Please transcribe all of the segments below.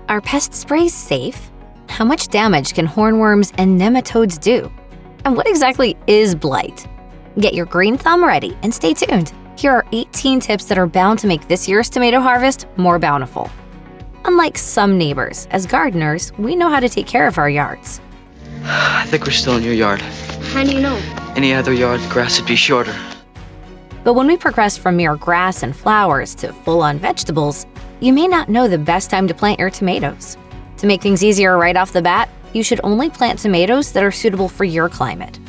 Are pest sprays safe? How much damage can hornworms and nematodes do? And what exactly is blight? Get your green thumb ready and stay tuned. Here are 18 tips that are bound to make this year's tomato harvest more bountiful. Unlike some neighbors, as gardeners, we know how to take care of our yards. I think we're still in your yard. How do you know? Any other yard, the grass would be shorter. But when we progress from mere grass and flowers to full-on vegetables, you may not know the best time to plant your tomatoes. To make things easier right off the bat, you should only plant tomatoes that are suitable for your climate.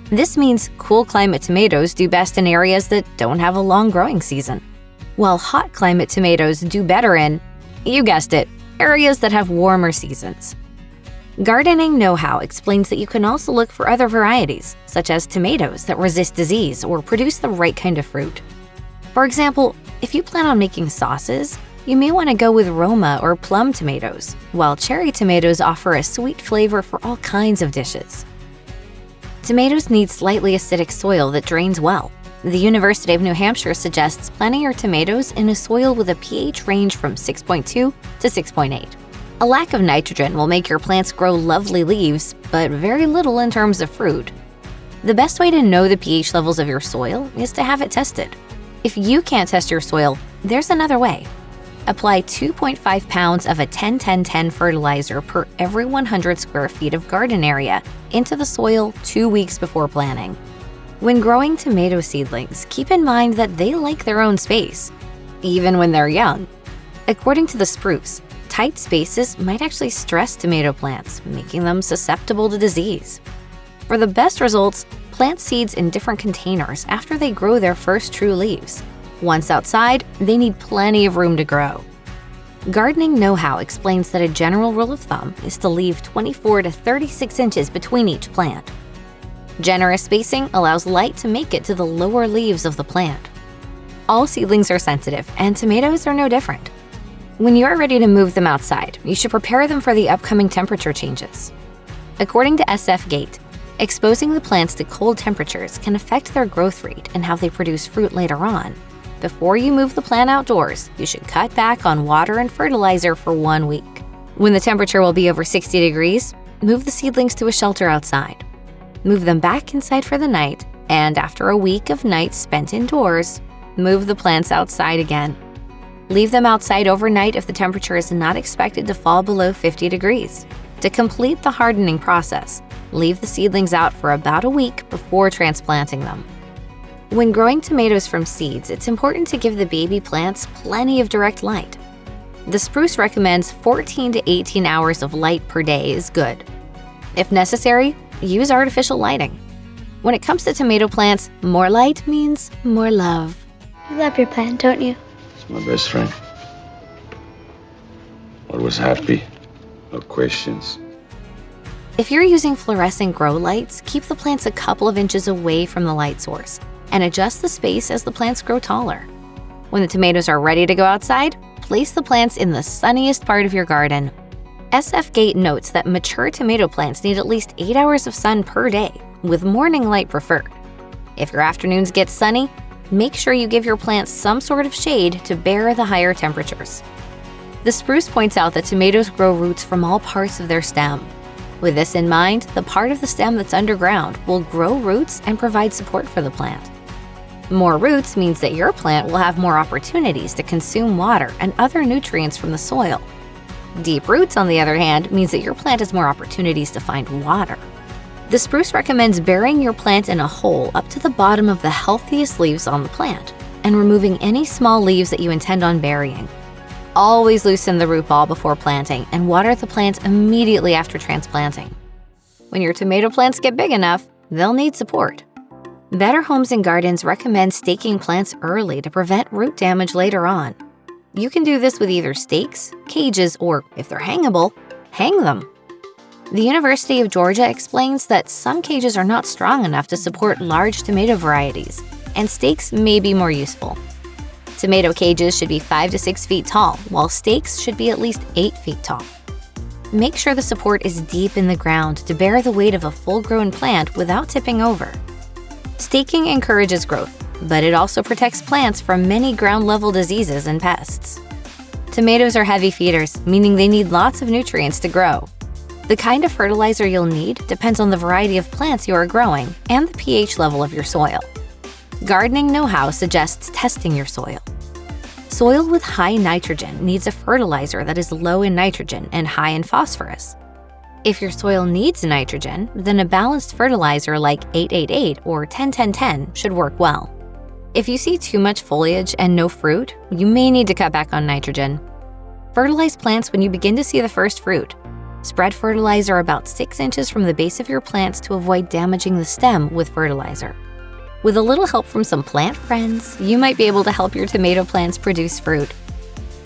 This means cool climate tomatoes do best in areas that don't have a long growing season, while hot climate tomatoes do better in, you guessed it, areas that have warmer seasons. Gardening know-how explains that you can also look for other varieties, such as tomatoes that resist disease or produce the right kind of fruit. For example, if you plan on making sauces, you may want to go with Roma or plum tomatoes, while cherry tomatoes offer a sweet flavor for all kinds of dishes. Tomatoes need slightly acidic soil that drains well. The University of New Hampshire suggests planting your tomatoes in a soil with a pH range from 6.2 to 6.8. A lack of nitrogen will make your plants grow lovely leaves, but very little in terms of fruit. The best way to know the pH levels of your soil is to have it tested. If you can't test your soil, there's another way. Apply 2.5 pounds of a 10-10-10 fertilizer per every 100 square feet of garden area into the soil 2 weeks before planting. When growing tomato seedlings, keep in mind that they like their own space, even when they're young. According to the spruce, tight spaces might actually stress tomato plants, making them susceptible to disease. For the best results, plant seeds in different containers after they grow their first true leaves. Once outside, they need plenty of room to grow. Gardening know-how explains that a general rule of thumb is to leave 24 to 36 inches between each plant. Generous spacing allows light to make it to the lower leaves of the plant. All seedlings are sensitive, and tomatoes are no different. When you are ready to move them outside, you should prepare them for the upcoming temperature changes. According to SF Gate, exposing the plants to cold temperatures can affect their growth rate and how they produce fruit later on. Before you move the plant outdoors, you should cut back on water and fertilizer for 1 week. When the temperature will be over 60 degrees, move the seedlings to a shelter outside. Move them back inside for the night, and after a week of nights spent indoors, move the plants outside again. Leave them outside overnight if the temperature is not expected to fall below 50 degrees. To complete the hardening process, leave the seedlings out for about a week before transplanting them. When growing tomatoes from seeds, it's important to give the baby plants plenty of direct light. The spruce recommends 14 to 18 hours of light per day is good. If necessary, use artificial lighting. When it comes to tomato plants, more light means more love. You love your plant, don't you? It's my best friend. Always happy. No questions. If you're using fluorescent grow lights, keep the plants a couple of inches away from the light source and adjust the space as the plants grow taller. When the tomatoes are ready to go outside, place the plants in the sunniest part of your garden. SF Gate notes that mature tomato plants need at least 8 hours of sun per day, with morning light preferred. If your afternoons get sunny, make sure you give your plants some sort of shade to bear the higher temperatures. The spruce points out that tomatoes grow roots from all parts of their stem. With this in mind, the part of the stem that's underground will grow roots and provide support for the plant. More roots means that your plant will have more opportunities to consume water and other nutrients from the soil. Deep roots, on the other hand, means that your plant has more opportunities to find water. The spruce recommends burying your plant in a hole up to the bottom of the healthiest leaves on the plant and removing any small leaves that you intend on burying. Always loosen the root ball before planting and water the plant immediately after transplanting. When your tomato plants get big enough, they'll need support. Better Homes and Gardens recommends staking plants early to prevent root damage later on. You can do this with either stakes, cages, or, if they're hangable, hang them. The University of Georgia explains that some cages are not strong enough to support large tomato varieties, and stakes may be more useful. Tomato cages should be 5 to 6 feet tall, while stakes should be at least 8 feet tall. Make sure the support is deep in the ground to bear the weight of a full-grown plant without tipping over. Staking encourages growth, but it also protects plants from many ground-level diseases and pests. Tomatoes are heavy feeders, meaning they need lots of nutrients to grow. The kind of fertilizer you'll need depends on the variety of plants you are growing and the pH level of your soil. Gardening know-how suggests testing your soil. Soil with high nitrogen needs a fertilizer that is low in nitrogen and high in phosphorus. If your soil needs nitrogen, then a balanced fertilizer like 888 or 10-10-10 should work well. If you see too much foliage and no fruit, you may need to cut back on nitrogen. Fertilize plants when you begin to see the first fruit. Spread fertilizer about 6 inches from the base of your plants to avoid damaging the stem with fertilizer. With a little help from some plant friends, you might be able to help your tomato plants produce fruit.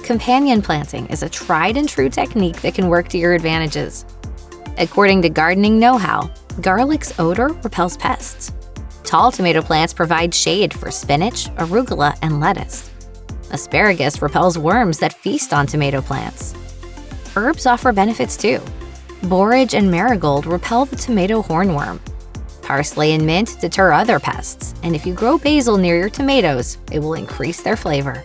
Companion planting is a tried and true technique that can work to your advantages. According to gardening know-how, garlic's odor repels pests. Tall tomato plants provide shade for spinach, arugula, and lettuce. Asparagus repels worms that feast on tomato plants. Herbs offer benefits too. Borage and marigold repel the tomato hornworm. Parsley and mint deter other pests, and if you grow basil near your tomatoes, it will increase their flavor.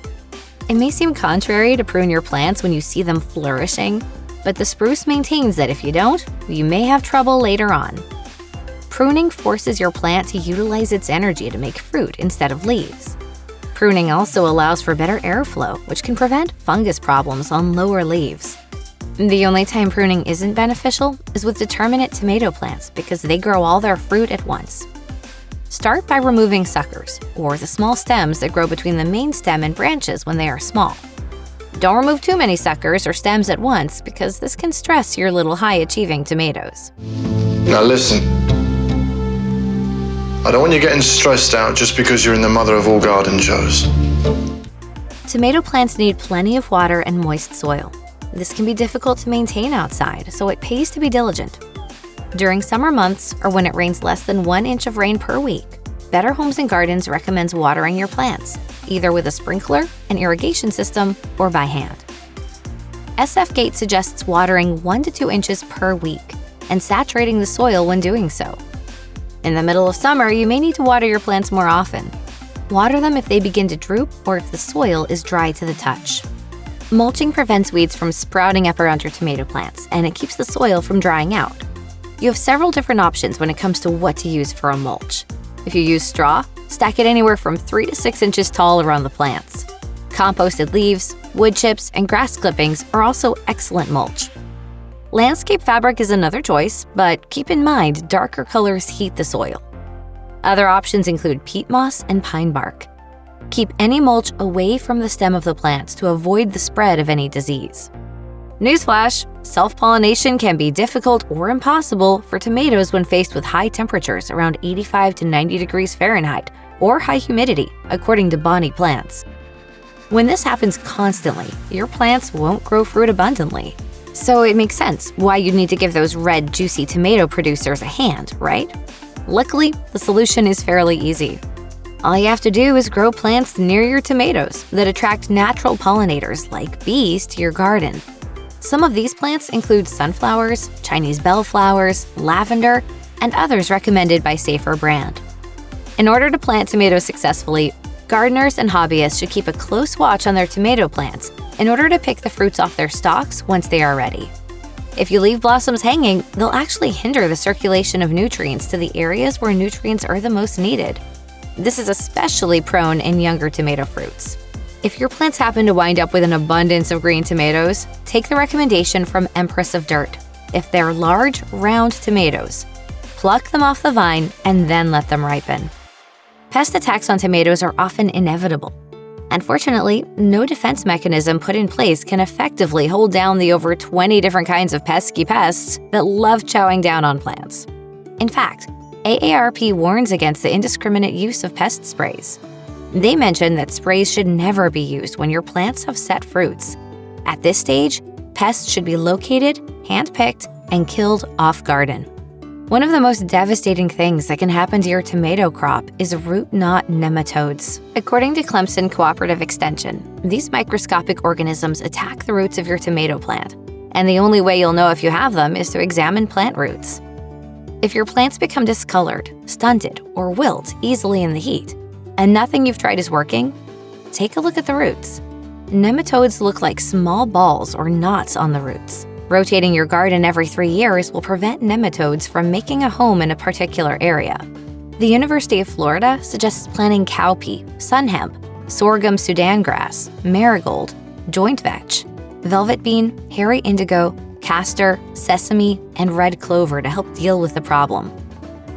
It may seem contrary to prune your plants when you see them flourishing, but the spruce maintains that if you don't, you may have trouble later on. Pruning forces your plant to utilize its energy to make fruit instead of leaves. Pruning also allows for better airflow, which can prevent fungus problems on lower leaves. The only time pruning isn't beneficial is with determinate tomato plants because they grow all their fruit at once. Start by removing suckers, or the small stems that grow between the main stem and branches when they are small. Don't remove too many suckers or stems at once because this can stress your little high-achieving tomatoes. Now listen, I don't want you getting stressed out just because you're in the mother of all garden shows. Tomato plants need plenty of water and moist soil. This can be difficult to maintain outside, so it pays to be diligent. During summer months, or when it rains less than 1 inch of rain per week, Better Homes and Gardens recommends watering your plants, either with a sprinkler, an irrigation system, or by hand. SF Gate suggests watering 1 to 2 inches per week and saturating the soil when doing so. In the middle of summer, you may need to water your plants more often. Water them if they begin to droop or if the soil is dry to the touch. Mulching prevents weeds from sprouting up around your tomato plants, and it keeps the soil from drying out. You have several different options when it comes to what to use for a mulch. If you use straw, stack it anywhere from 3 to 6 inches tall around the plants. Composted leaves, wood chips, and grass clippings are also excellent mulch. Landscape fabric is another choice, but keep in mind darker colors heat the soil. Other options include peat moss and pine bark. Keep any mulch away from the stem of the plants to avoid the spread of any disease. Newsflash: self-pollination can be difficult or impossible for tomatoes when faced with high temperatures around 85 to 90 degrees Fahrenheit or high humidity, according to Bonnie Plants. When this happens constantly, your plants won't grow fruit abundantly. So it makes sense why you'd need to give those red, juicy tomato producers a hand, right? Luckily, the solution is fairly easy. All you have to do is grow plants near your tomatoes that attract natural pollinators like bees to your garden. Some of these plants include sunflowers, Chinese bellflowers, lavender, and others recommended by Safer brand. In order to plant tomatoes successfully, gardeners and hobbyists should keep a close watch on their tomato plants in order to pick the fruits off their stalks once they are ready. If you leave blossoms hanging, they'll actually hinder the circulation of nutrients to the areas where nutrients are the most needed. This is especially prone in younger tomato fruits. If your plants happen to wind up with an abundance of green tomatoes, take the recommendation from Empress of Dirt. If they're large, round tomatoes, pluck them off the vine and then let them ripen. Pest attacks on tomatoes are often inevitable. Unfortunately, no defense mechanism put in place can effectively hold down the over 20 different kinds of pesky pests that love chowing down on plants. In fact, AARP warns against the indiscriminate use of pest sprays. They mention that sprays should never be used when your plants have set fruits. At this stage, pests should be located, hand-picked, and killed off-garden. One of the most devastating things that can happen to your tomato crop is root knot nematodes. According to Clemson Cooperative Extension, these microscopic organisms attack the roots of your tomato plant, and the only way you'll know if you have them is to examine plant roots. If your plants become discolored, stunted, or wilt easily in the heat, and nothing you've tried is working, take a look at the roots. Nematodes look like small balls or knots on the roots. Rotating your garden every 3 years will prevent nematodes from making a home in a particular area. The University of Florida suggests planting cowpea, sun hemp, sorghum Sudan grass, marigold, joint vetch, velvet bean, hairy indigo, castor, sesame, and red clover to help deal with the problem.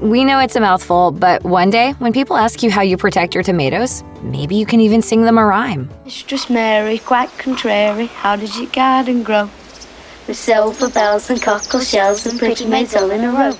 We know it's a mouthful, but one day, when people ask you how you protect your tomatoes, maybe you can even sing them a rhyme. Mistress Mary, quite contrary, how did your garden grow? With silver bells and cockle shells and pretty maids all in a row.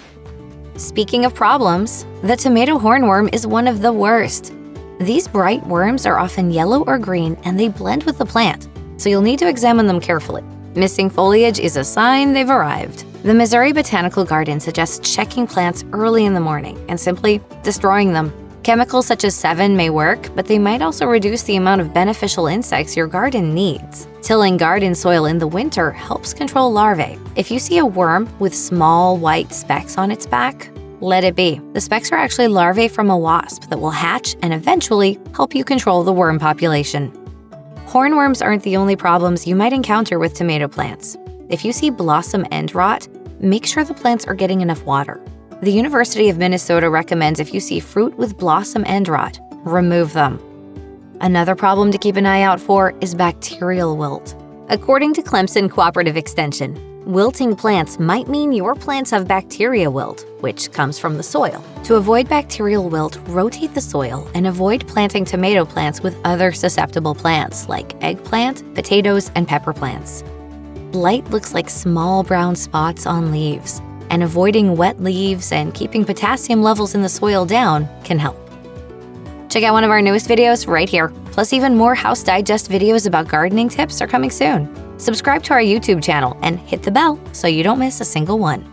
Speaking of problems, the tomato hornworm is one of the worst. These bright worms are often yellow or green and they blend with the plant, so you'll need to examine them carefully. Missing foliage is a sign they've arrived. The Missouri Botanical Garden suggests checking plants early in the morning and simply destroying them. Chemicals such as Sevin may work, but they might also reduce the amount of beneficial insects your garden needs. Tilling garden soil in the winter helps control larvae. If you see a worm with small white specks on its back, let it be. The specks are actually larvae from a wasp that will hatch and eventually help you control the worm population. Hornworms aren't the only problems you might encounter with tomato plants. If you see blossom end rot, make sure the plants are getting enough water. The University of Minnesota recommends if you see fruit with blossom end rot, remove them. Another problem to keep an eye out for is bacterial wilt. According to Clemson Cooperative Extension, wilting plants might mean your plants have bacteria wilt, which comes from the soil. To avoid bacterial wilt, rotate the soil and avoid planting tomato plants with other susceptible plants like eggplant, potatoes, and pepper plants. Blight looks like small brown spots on leaves, and avoiding wet leaves and keeping potassium levels in the soil down can help. Check out one of our newest videos right here. Plus, even more House Digest videos about gardening tips are coming soon. Subscribe to our YouTube channel and hit the bell so you don't miss a single one.